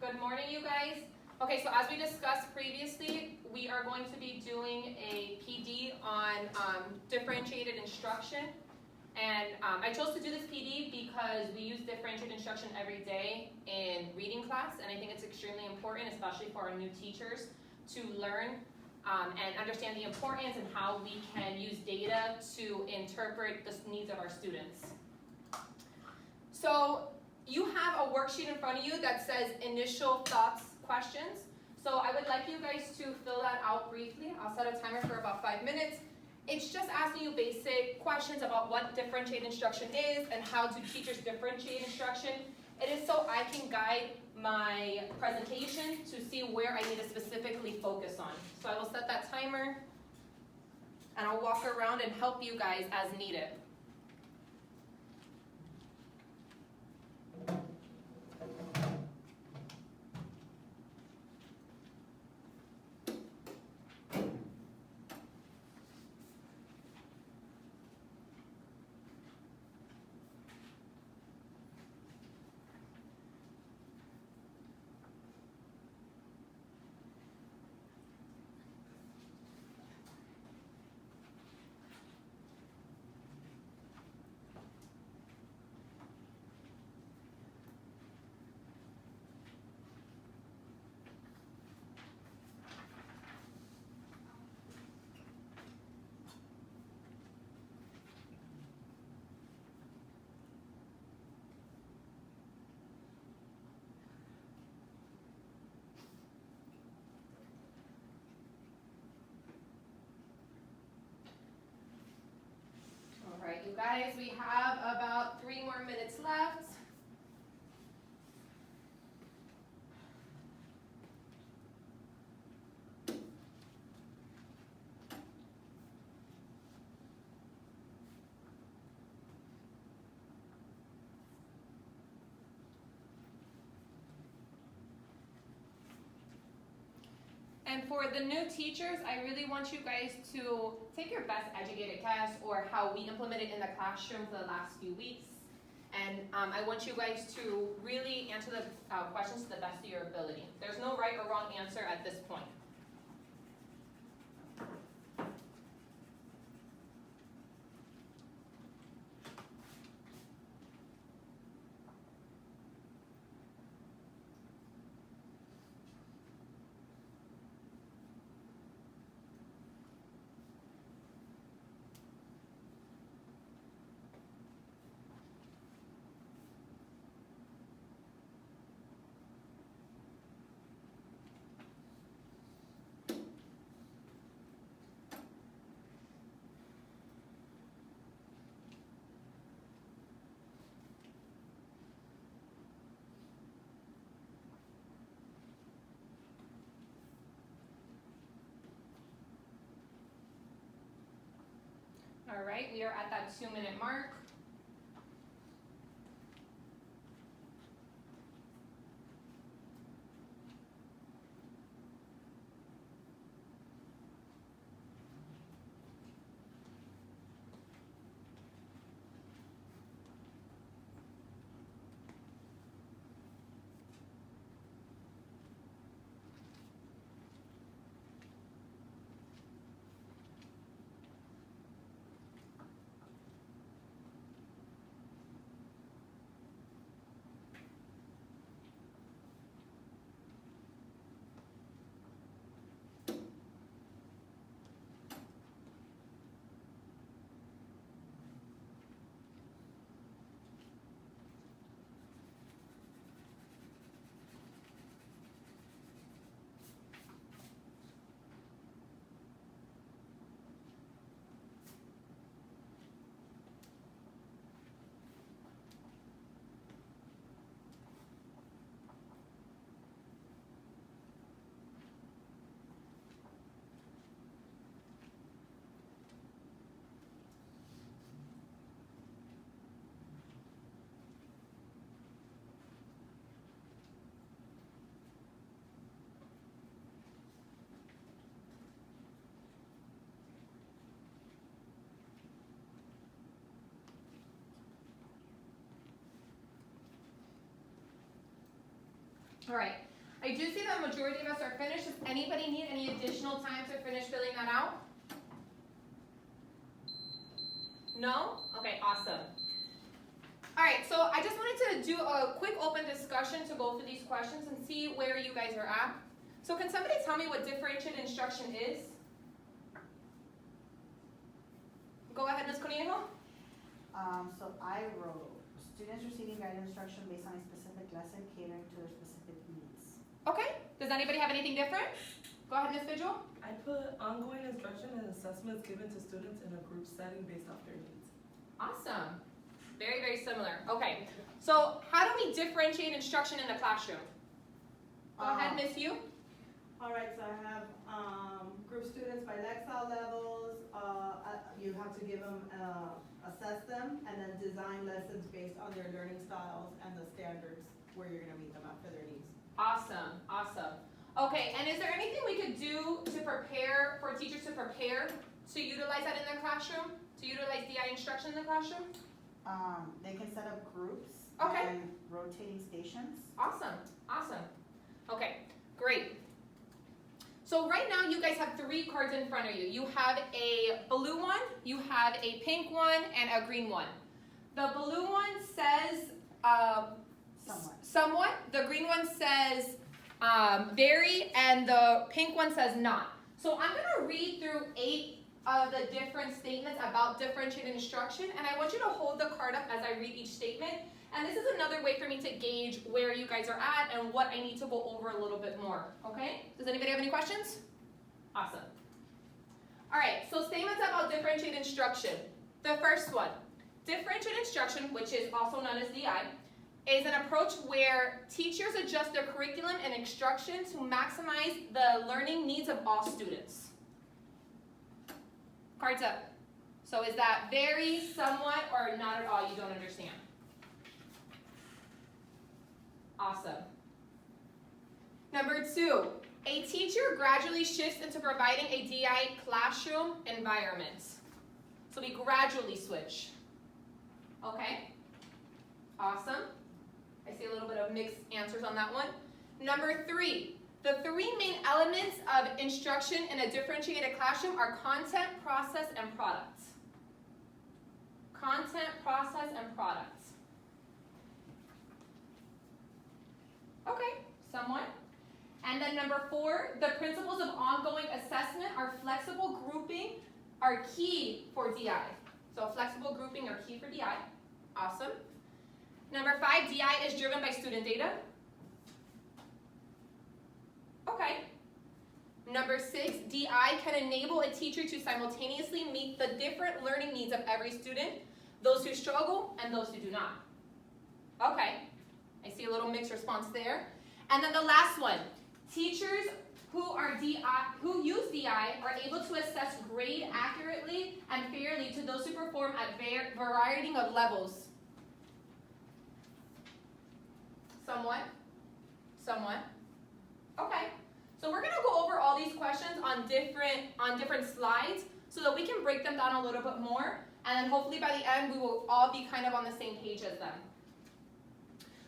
Good morning, you guys. Okay, so as we discussed previously, we are going to be doing a PD on differentiated instruction. And I chose to do this PD because we use differentiated instruction every day in reading class, and I think it's extremely important, especially for our new teachers, to learn and understand the importance and how we can use data to interpret the needs of our students. So you have a worksheet in front of you that says initial thoughts questions. So I would like you guys to fill that out briefly. I'll set a timer for about 5 minutes. It's just asking you basic questions about what differentiated instruction is and how do teachers differentiate instruction. It is so I can guide my presentation to see where I need to specifically focus on. So I will set that timer and I'll walk around and help you guys as needed. All right, you guys, we have about 3 more minutes left. And for the new teachers, I really want you guys to take your best educated guess or how we implemented in the classroom for the last few weeks. And I want you guys to really answer the questions to the best of your ability. There's no right or wrong answer at this point. All right, we are at that 2-minute mark. All right, I do see that the majority of us are finished. Does anybody need any additional time to finish filling that out? No? Okay, awesome. All right, so I just wanted to do a quick open discussion to go through these questions and see where you guys are at. So can somebody tell me what differentiated instruction is? Go ahead, Ms. Cornejo. So I wrote, students receiving guided instruction based on a specific lesson catering to their specific needs. Okay, does anybody have anything different? Go ahead, Ms. Vigil. I put ongoing instruction and assessments given to students in a group setting based off their needs. Awesome. Very, very similar. Okay, so how do we differentiate instruction in the classroom? Go ahead, Miss Yu. All right, so I have group students by Lexile levels. You have to give them, assess them, and then design lessons based on their learning styles and the standards where you're gonna meet them after their needs. Awesome, awesome. Okay, and is there anything we could do to prepare, for teachers to prepare to utilize that in their classroom? To utilize DI instruction in the classroom? They can set up groups Okay. and rotating stations. Awesome, awesome. Okay, great. So right now you guys have 3 cards in front of you. You have a blue one, you have a pink one, and a green one. The blue one says somewhat. The green one says very, and the pink one says not. So I'm gonna read through 8 of the different statements about differentiated instruction, and I want you to hold the card up as I read each statement. And this is another way for me to gauge where you guys are at and what I need to go over a little bit more, okay? Does anybody have any questions? Awesome. All right, so statements about differentiated instruction. The first one, differentiated instruction, which is also known as DI, is an approach where teachers adjust their curriculum and instruction to maximize the learning needs of all students. Cards up. So is that very, somewhat, or not at all, you don't understand? Awesome. Number 2, a teacher gradually shifts into providing a DI classroom environment. So we gradually switch. Okay? Awesome. I see a little bit of mixed answers on that one. Number 3, the 3 main elements of instruction in a differentiated classroom are content, process, and product. Content, process, and product. Okay, somewhat. And then number 4, the principles of ongoing assessment are flexible grouping are key for DI. So flexible grouping are key for DI. Awesome. Number 5, DI is driven by student data. Okay. Number 6, DI can enable a teacher to simultaneously meet the different learning needs of every student, those who struggle and those who do not. Okay. I see a little mixed response there. And then the last one, teachers who use DI are able to assess grade accurately and fairly to those who perform at variety of levels. Somewhat. Somewhat. Okay. So we're gonna go over all these questions on different slides so that we can break them down a little bit more, and then hopefully by the end we will all be kind of on the same page as them.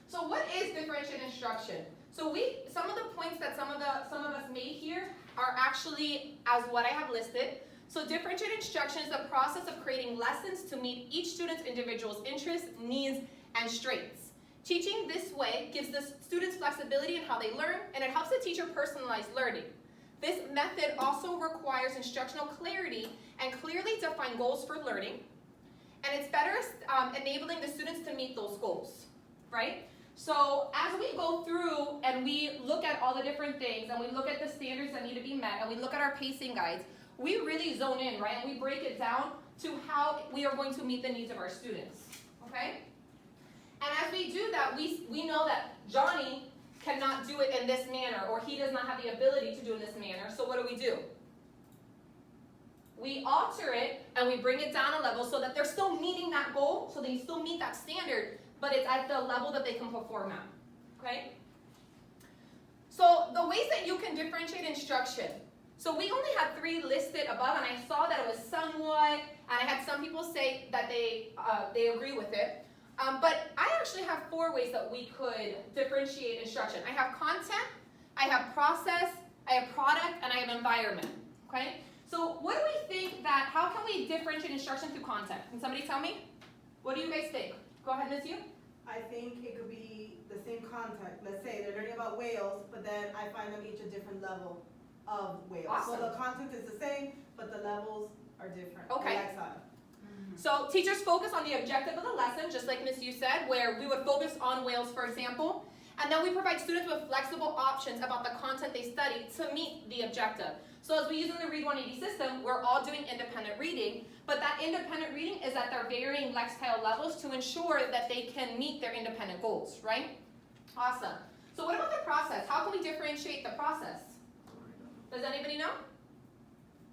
So what is differentiated instruction? So some of the points that some of us made here are actually as what I have listed. So differentiated instruction is the process of creating lessons to meet each student's individual interests, needs, and strengths. Teaching this way gives the students flexibility in how they learn, and it helps the teacher personalize learning. This method also requires instructional clarity and clearly defined goals for learning, and it's better enabling the students to meet those goals, right? So as we go through and we look at all the different things, and we look at the standards that need to be met, and we look at our pacing guides, we really zone in, right? And we break it down to how we are going to meet the needs of our students, okay? And as we do that, we know that Johnny cannot do it in this manner, or he does not have the ability to do it in this manner, so what do? We alter it, and we bring it down a level so that they're still meeting that goal, so they still meet that standard, but it's at the level that they can perform at, okay? So the ways that you can differentiate instruction. So we only had 3 listed above, and I saw that it was somewhat, and I had some people say that they agree with it. But I actually have 4 ways that we could differentiate instruction. I have content, I have process, I have product, and I have environment, okay? So what do we think that, how can we differentiate instruction through content? Can somebody tell me? What do you guys think? Go ahead, Miss Yu. I think it could be the same content. Let's say they're learning about whales, but then I find them each a different level of whales. Awesome. So the content is the same, but the levels are different. Okay. Like style. So teachers focus on the objective of the lesson, just like Miss Yu said, where we would focus on whales, for example, and then we provide students with flexible options about the content they study to meet the objective. So as we use in the Read 180 system, we're all doing independent reading, but that independent reading is at their varying lexile levels to ensure that they can meet their independent goals, right? Awesome. So what about the process? How can we differentiate the process? Does anybody know?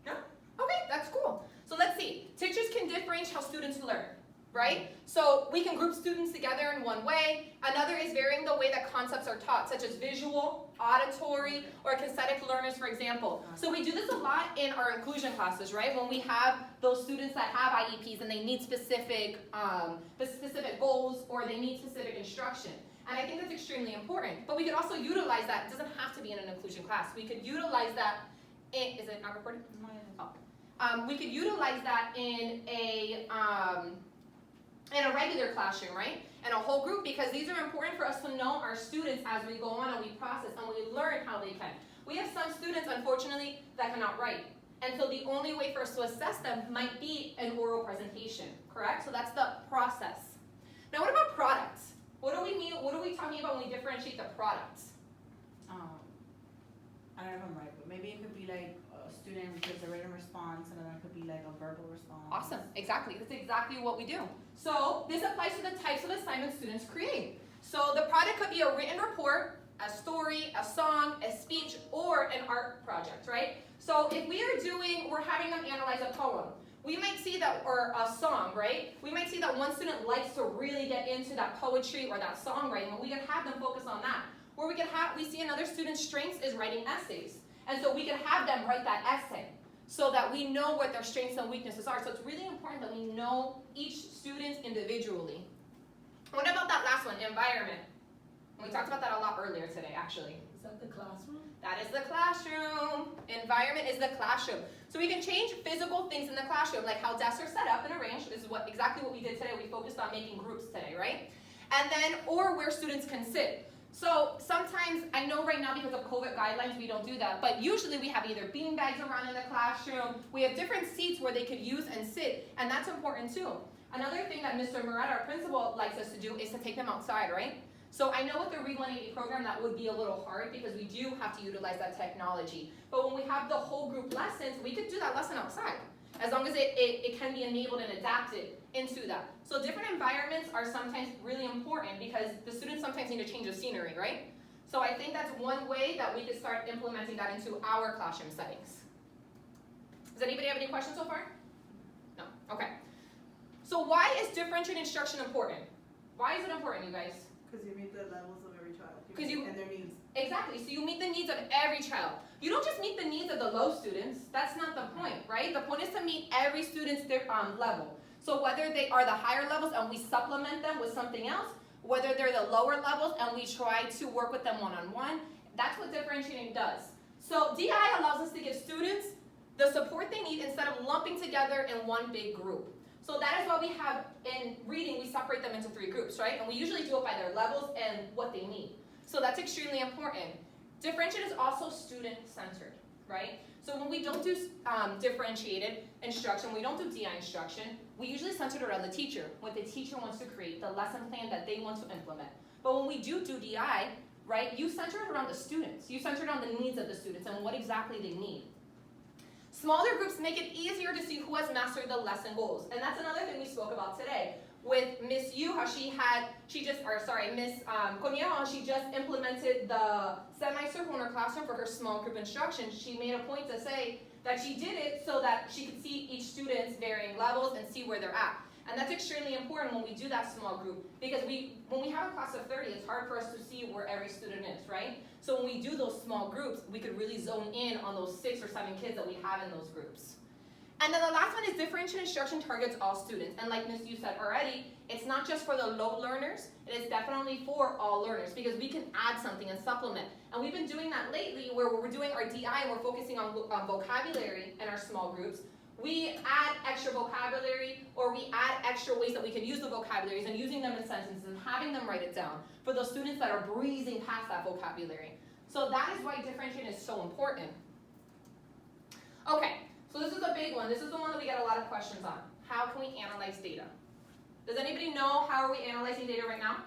No? Okay, that's cool. So let's see. Teachers can differentiate how students learn, right? So we can group students together in one way. Another is varying the way that concepts are taught, such as visual, auditory, or kinesthetic learners, for example. So we do this a lot in our inclusion classes, right? When we have those students that have IEPs and they need specific goals or they need specific instruction. And I think that's extremely important. But we could also utilize that. It doesn't have to be in an inclusion class. We could utilize that in, is it not recorded? Oh. We could utilize that in a regular classroom, right? And a whole group, because these are important for us to know our students as we go on and we process and we learn how they can. We have some students, unfortunately, that cannot write. And so the only way for us to assess them might be an oral presentation, correct? So that's the process. Now what about products? What do we mean, what are we talking about when we differentiate the products? I don't know if I'm right, but maybe it could be like a student gives a written response and then it could be like a verbal response. Awesome, exactly. That's exactly what we do. So this applies to the types of assignments students create. So the product could be a written report, a story, a song, a speech, or an art project, right? So if we're having them analyze a poem, we might see that, or a song, right? We might see that one student likes to really get into that poetry or that songwriting, and we can have them focus on that. Or we see another student's strengths is writing essays. And so we can have them write that essay so that we know what their strengths and weaknesses are. So it's really important that we know each student individually. What about that last one, environment? We talked about that a lot earlier today, actually. Is that the classroom? That is the classroom. Environment is the classroom. So we can change physical things in the classroom, like how desks are set up and arranged. This is exactly what we did today. We focused on making groups today, right? And then, or where students can sit. So sometimes, I know right now because of COVID guidelines, we don't do that, but usually we have either bean bags around in the classroom, we have different seats where they could use and sit, and that's important too. Another thing that Mr. Murat, our principal, likes us to do is to take them outside, right? So I know with the Read 180 program that would be a little hard because we do have to utilize that technology. But when we have the whole group lessons, we could do that lesson outside, as long as it can be enabled and adapted into that. So different environments are sometimes really important because the students sometimes need to change the scenery, right? So I think that's one way that we could start implementing that into our classroom settings. Does anybody have any questions so far? No? Okay. So why is differentiated instruction important? Why is it important, you guys? Because you meet the levels of every child. 'Cause you- and their needs. Exactly, so you meet the needs of every child. You don't just meet the needs of the low students, that's not the point, right? The point is to meet every student's level. So whether they are the higher levels and we supplement them with something else, whether they're the lower levels and we try to work with them one-on-one, that's what differentiating does. So DI allows us to give students the support they need instead of lumping together in one big group. So that is why we have, in reading, we separate them into 3 groups, right? And we usually do it by their levels and what they need. So that's extremely important. Differentiated is also student-centered, right? So when we don't do differentiated instruction, we don't do DI instruction, we usually center it around the teacher, what the teacher wants to create, the lesson plan that they want to implement. But when we do DI, right, you center it around the students. You center it on the needs of the students and what exactly they need. Smaller groups make it easier to see who has mastered the lesson goals. And that's another thing we spoke about today. With Miss Yu, how Miss Coñero, how she just implemented the semicircle in her classroom for her small group instruction. She made a point to say that she did it so that she could see each student's varying levels and see where they're at. And that's extremely important when we do that small group, because when we have a class of 30, it's hard for us to see where every student is, right? So when we do those small groups, we could really zone in on those 6 or 7 kids that we have in those groups. And then the last one is differentiated instruction targets all students. And like Ms. Yu said already, It's not just for the low learners, it is definitely for all learners because we can add something and supplement. And we've been doing that lately where we're doing our DI and we're focusing on vocabulary in our small groups. We add extra vocabulary or we add extra ways that we can use the vocabularies and using them in sentences and having them write it down for those students that are breezing past that vocabulary. So that is why differentiation is so important. Okay, so this is a big one. This is the one that we get a lot of questions on. How can we analyze data? Does anybody know how are we analyzing data right now?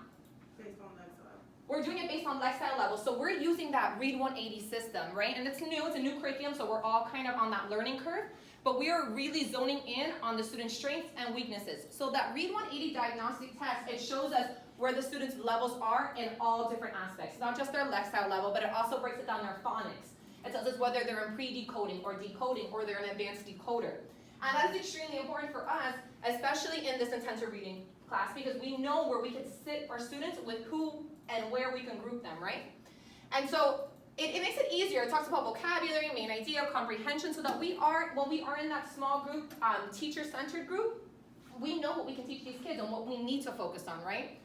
Based on Lexile. We're doing it based on Lexile level. So we're using that Read 180 system, right? And it's new, it's a new curriculum, so we're all kind of on that learning curve. But we are really zoning in on the student's strengths and weaknesses. So that Read 180 diagnostic test, it shows us where the students' levels are in all different aspects. Not just their Lexile level, but it also breaks it down their phonics. It tells us whether they're in pre-decoding or decoding or they're an advanced decoder. And that is extremely important for us, especially in this intensive reading class, because we know where we can sit our students with who and where we can group them, right? And so it makes it easier. It talks about vocabulary, main idea, comprehension, so that when we are in that small group, teacher-centered group, we know what we can teach these kids and what we need to focus on, right?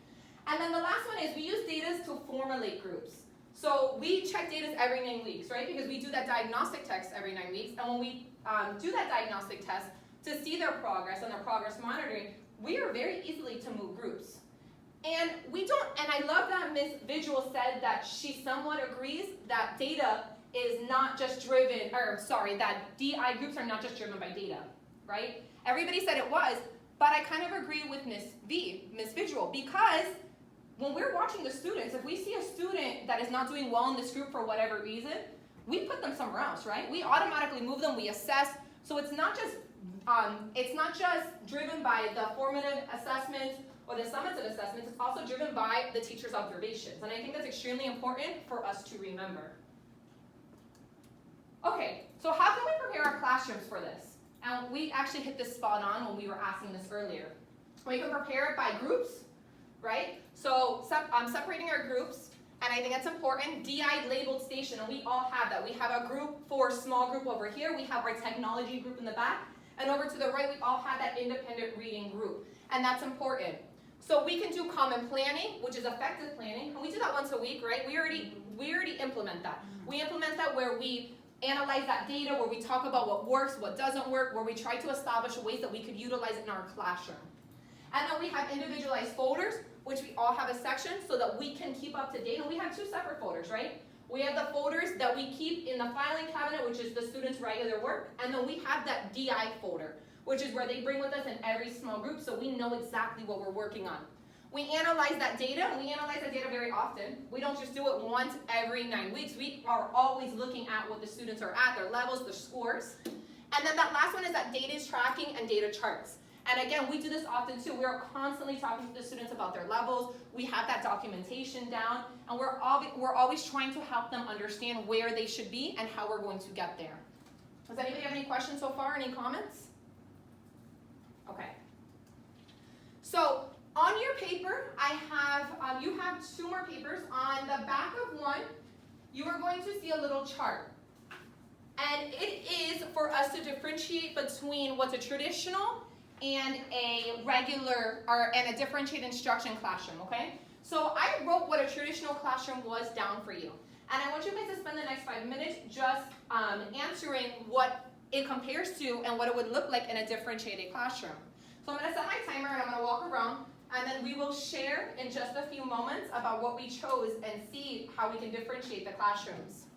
And then the last one is we use data to formulate groups. So we check data every 9 weeks, right? Because we do that diagnostic test every 9 weeks. And when we do that diagnostic test to see their progress and their progress monitoring, we are very easily to move groups. And we don't, and I love that Ms. Visual said that she somewhat agrees that data is not just driven, that DI groups are not just driven by data, right? Everybody said it was, but I kind of agree with Ms. Visual, because when we're watching the students, if we see a student that is not doing well in this group for whatever reason, we put them somewhere else, right? We automatically move them, we assess. So it's not just driven by the formative assessments or the summative assessments, it's also driven by the teacher's observations. And I think that's extremely important for us to remember. Okay, so how can we prepare our classrooms for this? And we actually hit this spot on when we were asking this earlier. We can prepare it by groups, right? So I'm separating our groups, and I think that's important. DI labeled station, and we all have that. We have a group for small group over here. We have our technology group in the back. And over to the right, we all have that independent reading group. And that's important. So we can do common planning, which is effective planning. And we do that once a week, right? We already implement that. We implement that where we analyze that data, where we talk about what works, what doesn't work, where we try to establish ways that we could utilize it in our classroom. And then we have individualized folders, which we all have a section so that we can keep up to date. And we have 2 separate folders, right? We have the folders that we keep in the filing cabinet, which is the students' regular work. And then we have that DI folder, which is where they bring with us in every small group so we know exactly what we're working on. We analyze that data, and we analyze that data very often. We don't just do it once every 9 weeks. We are always looking at what the students are at, their levels, their scores. And then that last one is that data tracking and data charts. And again, we do this often too. We're constantly talking to the students about their levels. We have that documentation down, and we're always trying to help them understand where they should be and how we're going to get there. Does anybody have any questions so far? Any comments? Okay. So on your paper, I have you have 2 more papers. On the back of one, you are going to see a little chart. And it is for us to differentiate between what's a traditional and a regular, and a differentiated instruction classroom, okay? So I wrote what a traditional classroom was down for you. And I want you guys to spend the next 5 minutes just answering what it compares to and what it would look like in a differentiated classroom. So I'm gonna set my timer and I'm gonna walk around, and then we will share in just a few moments about what we chose and see how we can differentiate the classrooms.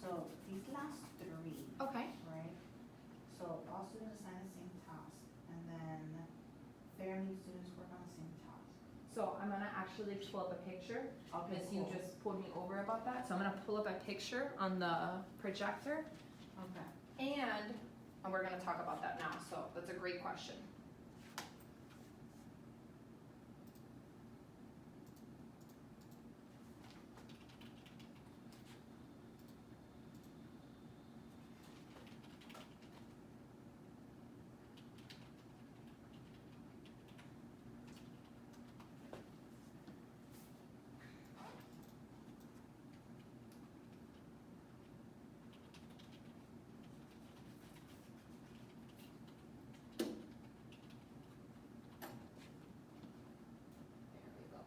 So these last three, Okay. right? So all students assign the same task, and then fair means students work on the same task. So I'm gonna actually pull up a picture. Okay, Miss, you cool. just pulled me over about that. So I'm gonna pull up a picture on the projector, Okay. and we're gonna talk about that now. So that's a great question. There we go.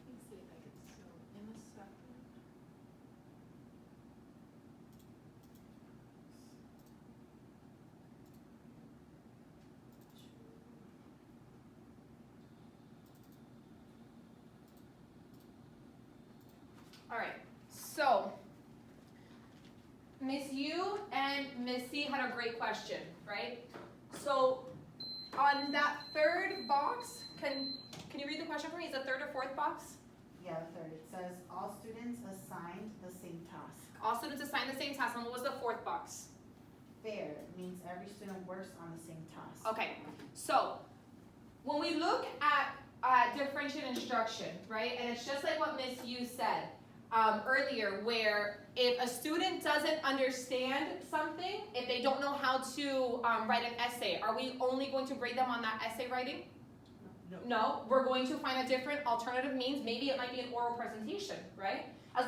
Let me see if I can zoom in a second. All right, so Miss Yu and Missy had a great question, right? So on that third box, can you read the question for me? Is the third or fourth box? Yeah, the third, it says all students assigned the same task. All students assigned the same task, and what was the fourth box? Fair means every student works on the same task. Okay, so when we look at differentiated instruction, right, and it's just like what Miss Yu said earlier, where if a student doesn't understand something, if they don't know how to write an essay, are we only going to grade them on that essay writing? No. No, we're going to find a different alternative means. Maybe it might be an oral presentation, right?